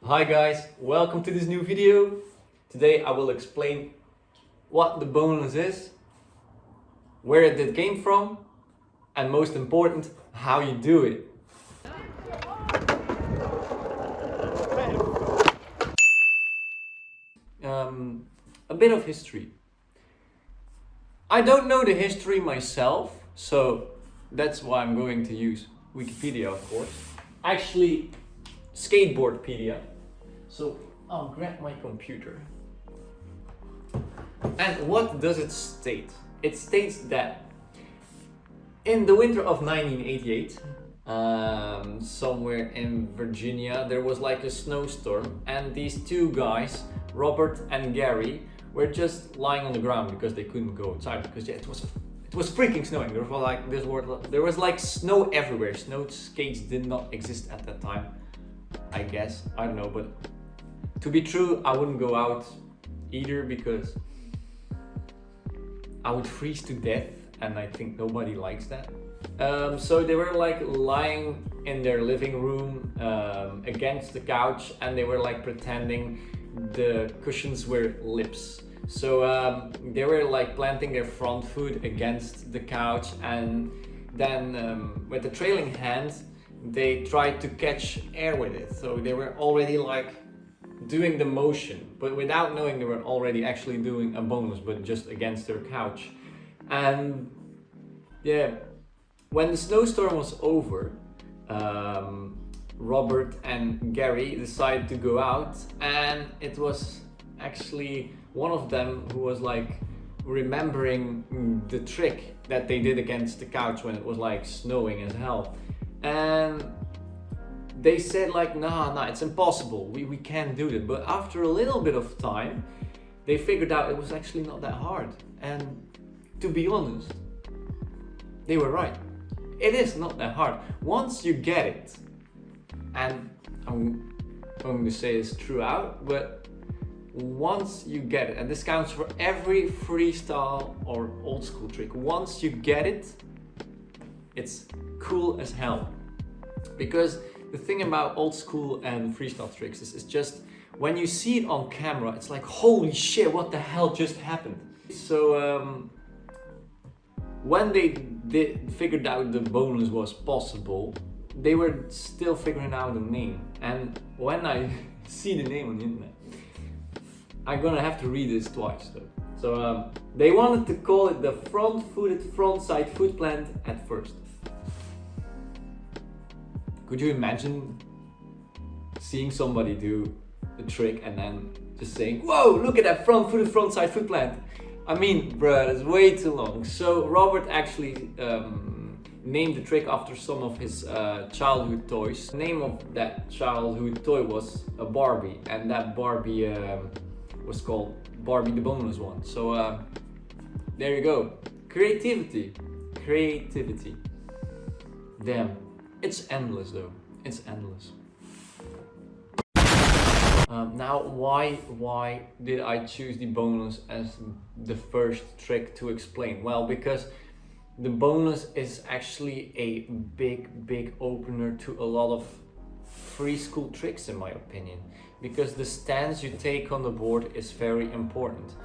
Hi guys, welcome to this new video. Today I will explain what the boneless is, where it came from, and most important, how you do it. A bit of history. I don't know the history myself, so that's why I'm going to use Wikipedia, of course. Actually, Skateboardpedia. So I'll grab my computer. And what does it state? It states that in the winter of 1988, somewhere in Virginia, there was like a snowstorm, and these two guys, Robert and Gary, were just lying on the ground because they couldn't go outside because it was freaking snowing. There was like snow everywhere. Snow skates did not exist at that time, I guess. I don't know, but to be true, I wouldn't go out either because I would freeze to death, and I think nobody likes that. So they were like lying in their living room against the couch, and they were like pretending the cushions were lips. So they were like planting their front foot against the couch, and then with the trailing hand they tried to catch air with it. So they were already like doing the motion, but without knowing they were already actually doing a boneless, but just against their couch. And yeah, when the snowstorm was over, Robert and Gary decided to go out, and it was actually one of them who was like remembering the trick that they did against the couch when it was like snowing as hell. And they said like, nah, it's impossible, we can't do that. But after a little bit of time, they figured out it was actually not that hard. And to be honest, they were right. It is not that hard. Once you get it, and I'm going to say this throughout, but once you get it, and this counts for every freestyle or old school trick, once you get it, it's cool as hell. Because the thing about old school and freestyle tricks is just when you see it on camera, it's like, holy shit, what the hell just happened? So when they figured out the boneless was possible, they were still figuring out the name. And when I see the name on the internet, I'm gonna have to read this twice though. So they wanted to call it the front-footed frontside foot plant at first. Could you imagine seeing somebody do the trick and then just saying, whoa, look at that front-footed frontside foot plant? I mean, bruh, that's way too long. So Robert actually named the trick after some of his childhood toys. The name of that childhood toy was a Barbie, and that Barbie was called Barbie the Boneless one. So there you go. Creativity. Damn, it's endless though. It's endless. Now, why did I choose the boneless as the first trick to explain? Well, because the boneless is actually a big opener to a lot of free school tricks, in my opinion. Because the stance you take on the board is very important.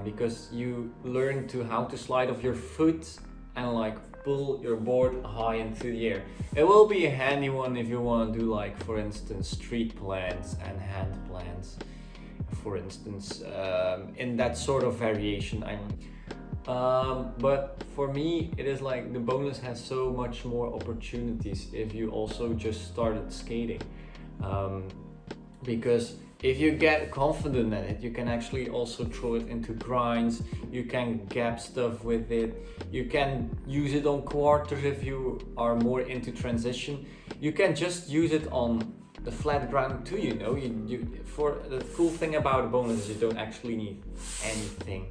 Because you learn how to slide off your foot and like pull your board high into the air. It will be a handy one if you want to do like, for instance, street plants and hand plants, for instance, in that sort of variation. But for me, it is like the bonus has so much more opportunities if you also just started skating. Because if you get confident in it, you can actually also throw it into grinds, you can gap stuff with it, you can use it on quarters if you are more into transition, you can just use it on the flat ground too, you know. For the cool thing about a bonus is you don't actually need anything.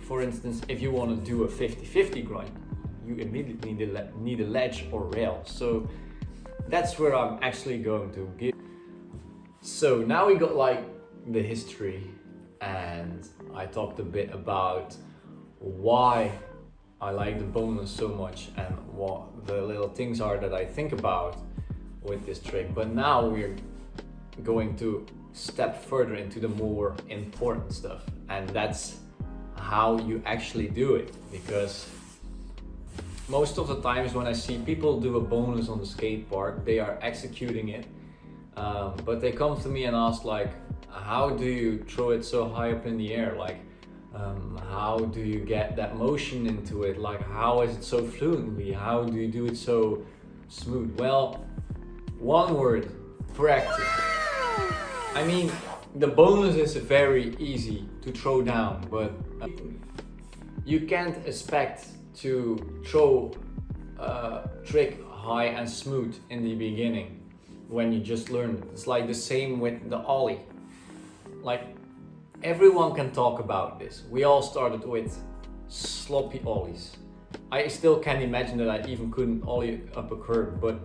For instance, if you want to do a 50-50 grind, you immediately need a ledge or rail. So that's where I'm actually going to give. So now we got like the history, and I talked a bit about why I like the bonus so much and what the little things are that I think about with this trick. But now we're going to step further into the more important stuff, and that's how you actually do it. Because most of the times when I see people do a bonus on the skate park, they are executing it, but they come to me and ask like, how do you throw it so high up in the air? Like, how do you get that motion into it? Like, how is it so fluently? How do you do it so smooth? Well, one word: practice. I mean, the bonus is very easy to throw down, but you can't expect to throw a trick high and smooth in the beginning when you just learn it. It's like the same with the ollie. Like, everyone can talk about this. We all started with sloppy ollies. I still can't imagine that I even couldn't ollie up a curb, but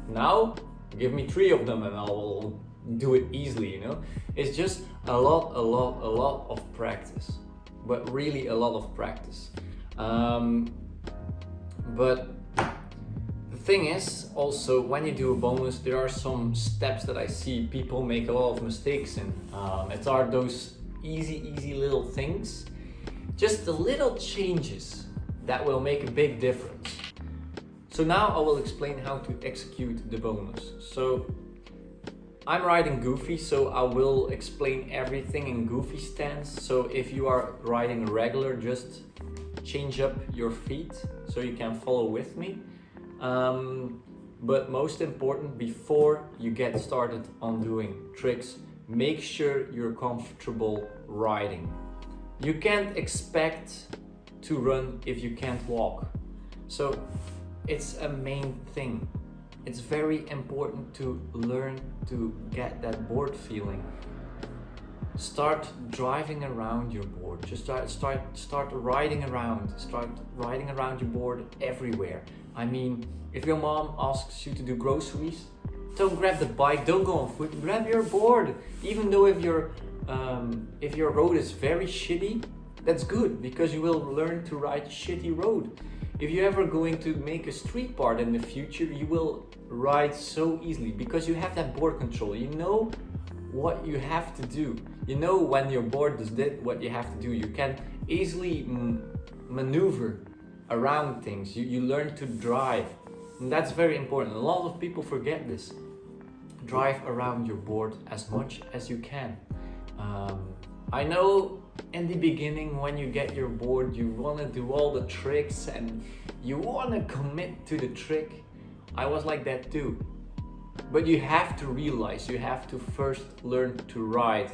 now give me 3 of them and I'll do it easily, you know? It's just a lot of practice, but really a lot of practice. But the thing is, also, when you do a bonus, there are some steps that I see people make a lot of mistakes in. It are those easy little things, just the little changes that will make a big difference. So now I will explain how to execute the bonus. So I'm riding goofy, so I will explain everything in goofy stance. So if you are riding regular, just change up your feet so you can follow with me. But most important, before you get started on doing tricks, make sure you're comfortable riding. You can't expect to run if you can't walk. So it's a main thing. It's very important to learn to get that board feeling. Start driving around your board. Just start riding around. Start riding around your board everywhere. I mean, if your mom asks you to do groceries, don't grab the bike, don't go on foot, grab your board. Even though if your road is very shitty, that's good, because you will learn to ride shitty road. If you're ever going to make a street part in the future, you will ride so easily because you have that board control. You know what you have to do. You know when your board does that, what you have to do. You can easily maneuver around things. You learn to drive. And that's very important. A lot of people forget this. Drive around your board as much as you can. I know in the beginning, when you get your board, you want to do all the tricks and you want to commit to the trick. I was like that too. But you have to realize, you have to first learn to ride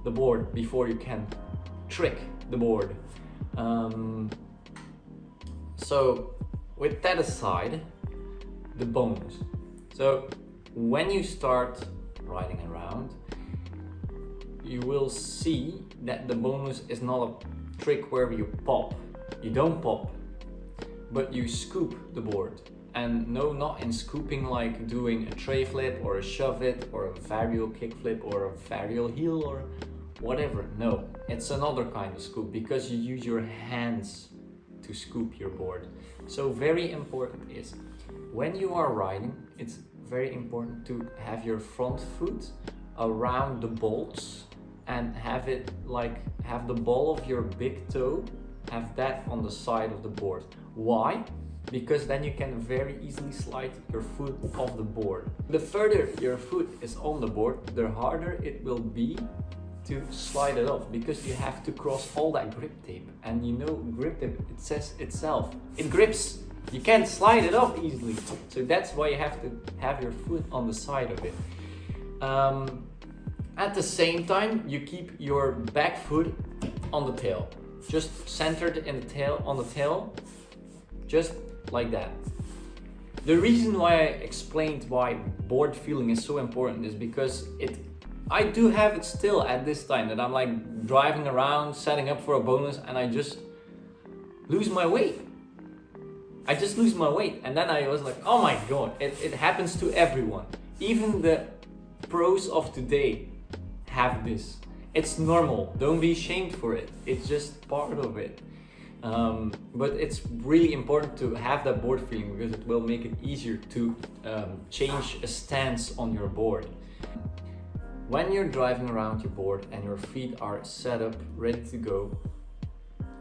the board before you can trick the board. So with that aside, the bonus. So when you start riding around, you will see that the bonus is not a trick where you pop. You don't pop, but you scoop the board. And no, not in scooping like doing a tray flip or a shove it or a varial kick flip or a varial heel or whatever. No, it's another kind of scoop because you use your hands to scoop your board. So very important is, when you are riding, it's very important to have your front foot around the bolts and have the ball of your big toe, have that on the side of the board. Why? Because then you can very easily slide your foot off the board. The further your foot is on the board, the harder it will be to slide it off, because you have to cross all that grip tape. And you know, grip tape, it says itself, it grips. You can't slide it off easily. So that's why you have to have your foot on the side of it. At the same time, you keep your back foot on the tail, just centered in the tail, on the tail, just like that. The reason why I explained why board feeling is so important is because I do have it still at this time, that I'm like driving around, setting up for a bonus, and I just lose my weight. I just lose my weight, and then I was like, oh my god, it happens to everyone. Even the pros of today have this. It's normal, don't be ashamed for it. It's just part of it. But it's really important to have that board feeling, because it will make it easier to change a stance on your board. when you're driving around your board and your feet are set up, ready to go,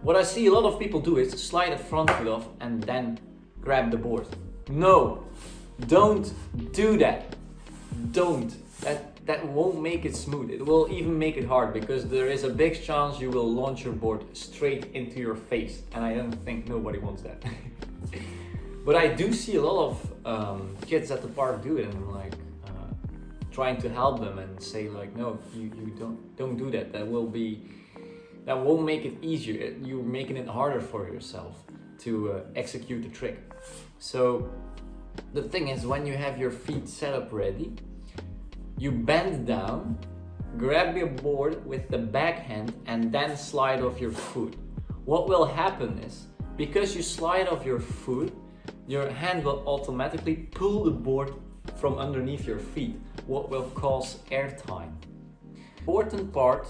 what I see a lot of people do is slide the front foot off and then grab the board. No, don't do that. Don't. That won't make it smooth. It will even make it hard, because there is a big chance you will launch your board straight into your face, and I don't think nobody wants that. But I do see a lot of kids at the park do it, and I'm like trying to help them and say like, no, you don't do that. That won't make it easier. You're making it harder for yourself to execute the trick. So the thing is, when you have your feet set up ready, you bend down, grab your board with the backhand, and then slide off your foot. What will happen is, because you slide off your foot, your hand will automatically pull the board from underneath your feet, what will cause air time. Important part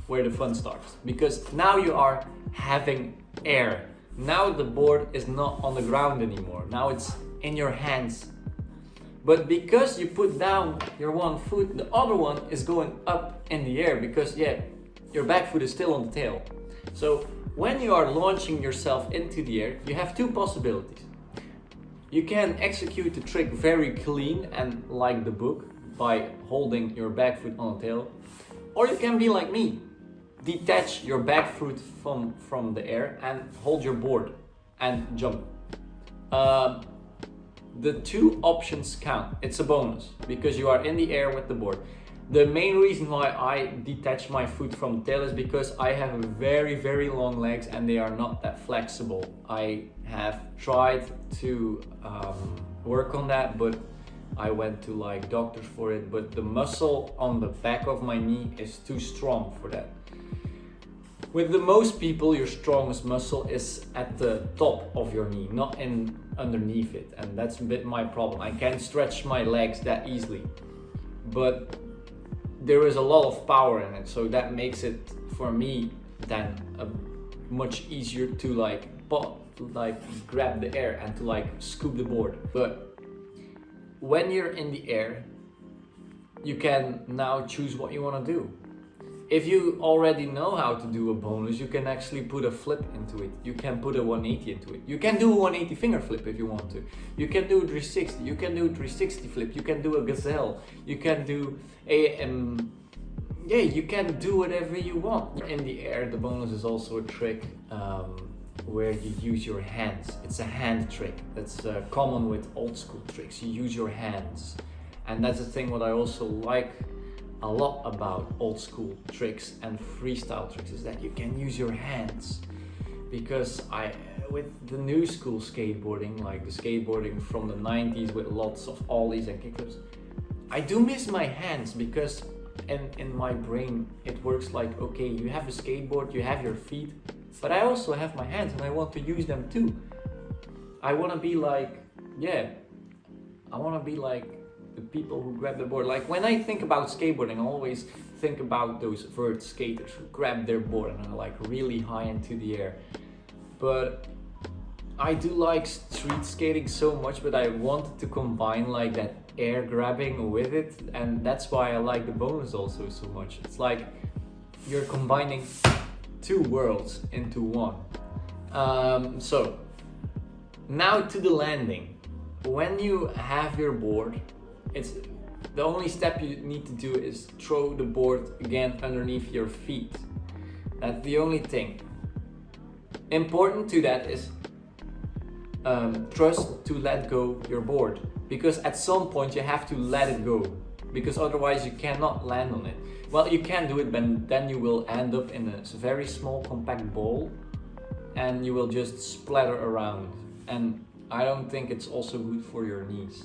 where the fun starts, because now you are having air. Now the board is not on the ground anymore. Now it's in your hands. But because you put down your one foot, the other one is going up in the air, because your back foot is still on the tail. So when you are launching yourself into the air, you have two possibilities. You can execute the trick very clean and like the book by holding your back foot on the tail, or you can be like me, detach your back foot from the air and hold your board and jump. The two options count. It's a bonus because you are in the air with the board. The main reason why I detach my foot from the tail is because I have very, very long legs and they are not that flexible. I have tried to work on that, but I went to like doctors for it, but the muscle on the back of my knee is too strong for that. With the most people, your strongest muscle is at the top of your knee, not underneath it, and that's a bit my problem. I can't stretch my legs that easily, but there is a lot of power in it, so that makes it for me then much easier to grab the air and to scoop the board. But when you're in the air, you can now choose what you want to do. If you already know how to do a bonus, you can actually put a flip into it. You can put a 180 into it. You can do a 180 finger flip if you want to. You can do a 360. You can do a 360 flip. You can do a gazelle. You can do a you can do whatever you want. In the air, the bonus is also a trick where you use your hands. It's a hand trick. That's common with old school tricks. You use your hands, and that's the thing what I also like a lot about old school tricks and freestyle tricks, is that you can use your hands. Because with the new school skateboarding, like the skateboarding from the 90s with lots of ollies and kickflips, I do miss my hands, because in my brain it works like, okay, you have a skateboard, you have your feet, but I also have my hands and I want to use them too. I want to be like the people who grab the board. Like when I think about skateboarding, I always think about those vert skaters who grab their board and are like really high into the air. But I do like street skating so much, but I wanted to combine like that air grabbing with it, and that's why I like the bonus also so much. It's like you're combining two worlds into one. So now to the landing. When you have your board, it's the only step you need to do is throw the board again underneath your feet. That's the only thing. Important to that is trust to let go your board, because at some point you have to let it go, because otherwise you cannot land on it. Well, you can do it, but then you will end up in a very small compact ball and you will just splatter around, and I don't think it's also good for your knees.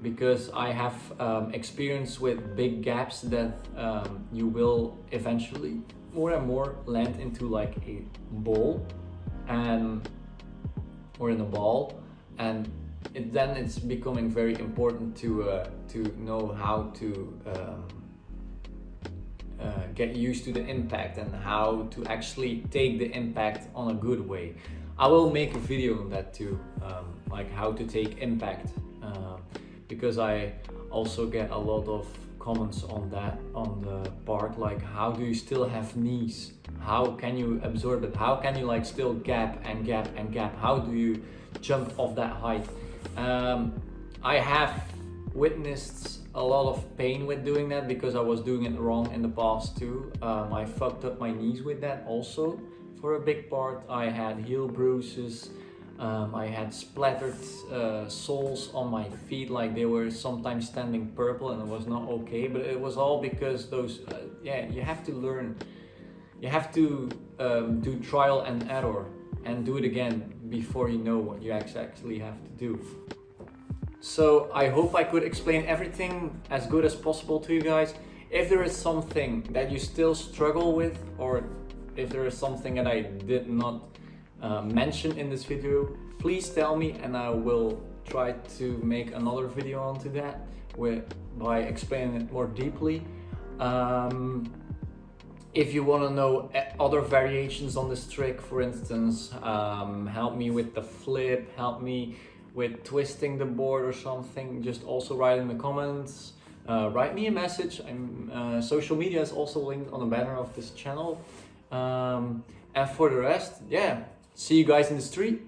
Because I have experience with big gaps that you will eventually more and more land into like a ball or in a ball, and then it's becoming very important to know how to get used to the impact and how to actually take the impact on a good way. I will make a video on that too, like how to take impact. Because I also get a lot of comments on that, on the part like, how do you still have knees? How can you absorb it? How can you like still gap and gap and gap? How do you jump off that height? I have witnessed a lot of pain with doing that because I was doing it wrong in the past too. I fucked up my knees with that also for a big part. I had heel bruises. I had splattered soles on my feet, like they were sometimes standing purple, and it was not okay. But it was all because those, you have to learn. You have to do trial and error and do it again before you know what you actually have to do. So I hope I could explain everything as good as possible to you guys. If there is something that you still struggle with, or if there is something that I did not mention in this video, please tell me and I will try to make another video onto that by explaining it more deeply. If you want to know other variations on this trick, for instance, help me with the flip, help me with twisting the board or something, just also write in the comments. Write me a message. Social media is also linked on the banner of this channel. And for the rest, see you guys in the street.